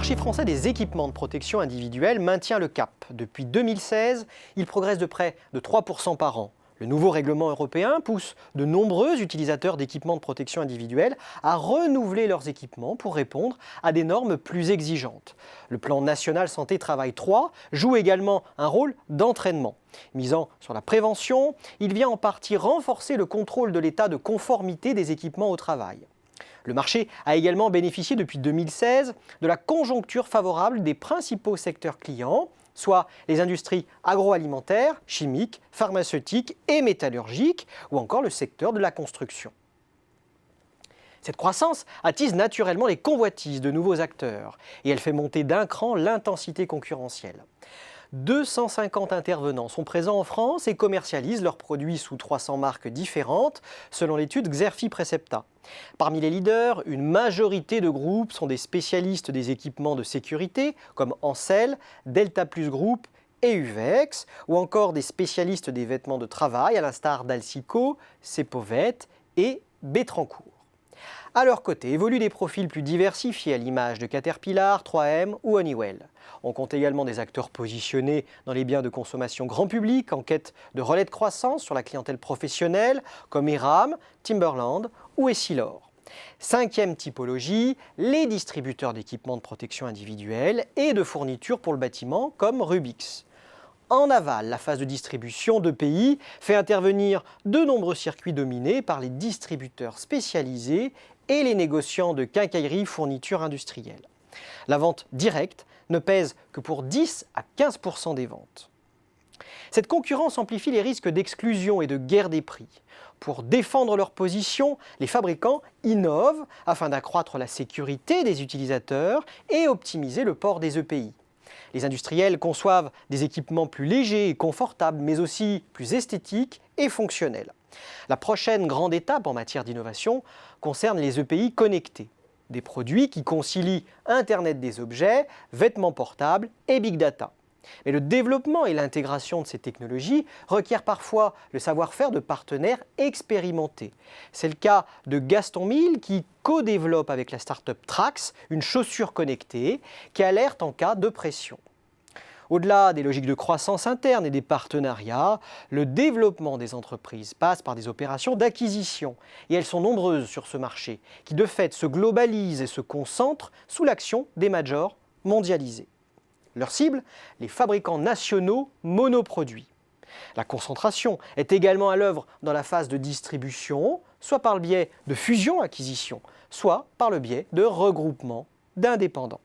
marché français des équipements de protection individuelle maintient le cap. Depuis 2016, il progresse de près de 3% par an. Le nouveau règlement européen pousse de nombreux utilisateurs d'équipements de protection individuelle à renouveler leurs équipements pour répondre à des normes plus exigeantes. Le plan national santé-travail 3 joue également un rôle d'entraînement. Misant sur la prévention, il vient en partie renforcer le contrôle de l'état de conformité des équipements au travail. Le marché a également bénéficié depuis 2016 de la conjoncture favorable des principaux secteurs clients, soit les industries agroalimentaires, chimiques, pharmaceutiques et métallurgiques, ou encore le secteur de la construction. Cette croissance attise naturellement les convoitises de nouveaux acteurs et elle fait monter d'un cran l'intensité concurrentielle. 250 intervenants sont présents en France et commercialisent leurs produits sous 300 marques différentes, selon l'étude Xerfi Precepta. Parmi les leaders, une majorité de groupes sont des spécialistes des équipements de sécurité, comme Ancel, Delta Plus Group et Uvex, ou encore des spécialistes des vêtements de travail, à l'instar d'Alsico, Cepovet et Betrancourt. À leur côté, évoluent des profils plus diversifiés à l'image de Caterpillar, 3M ou Honeywell. On compte également des acteurs positionnés dans les biens de consommation grand public en quête de relais de croissance sur la clientèle professionnelle comme Eram, Timberland ou Essilor. Cinquième typologie, les distributeurs d'équipements de protection individuelle et de fournitures pour le bâtiment comme Rubix. En aval, la phase de distribution de pays fait intervenir de nombreux circuits dominés par les distributeurs spécialisés et les négociants de quincaillerie fournitures industrielles. La vente directe ne pèse que pour 10 à 15% des ventes. Cette concurrence amplifie les risques d'exclusion et de guerre des prix. Pour défendre leur position, les fabricants innovent afin d'accroître la sécurité des utilisateurs et optimiser le port des EPI. Les industriels conçoivent des équipements plus légers et confortables, mais aussi plus esthétiques et fonctionnels. La prochaine grande étape en matière d'innovation concerne les EPI connectés, des produits qui concilient Internet des objets, vêtements portables et Big Data. Mais le développement et l'intégration de ces technologies requièrent parfois le savoir-faire de partenaires expérimentés. C'est le cas de Gaston Mille qui co-développe avec la start-up Trax une chaussure connectée qui alerte en cas de pression. Au-delà des logiques de croissance interne et des partenariats, le développement des entreprises passe par des opérations d'acquisition. Et elles sont nombreuses sur ce marché, qui de fait se globalisent et se concentrent sous l'action des majors mondialisés. Leur cible, les fabricants nationaux monoproduits. La concentration est également à l'œuvre dans la phase de distribution, soit par le biais de fusion-acquisition, soit par le biais de regroupement d'indépendants.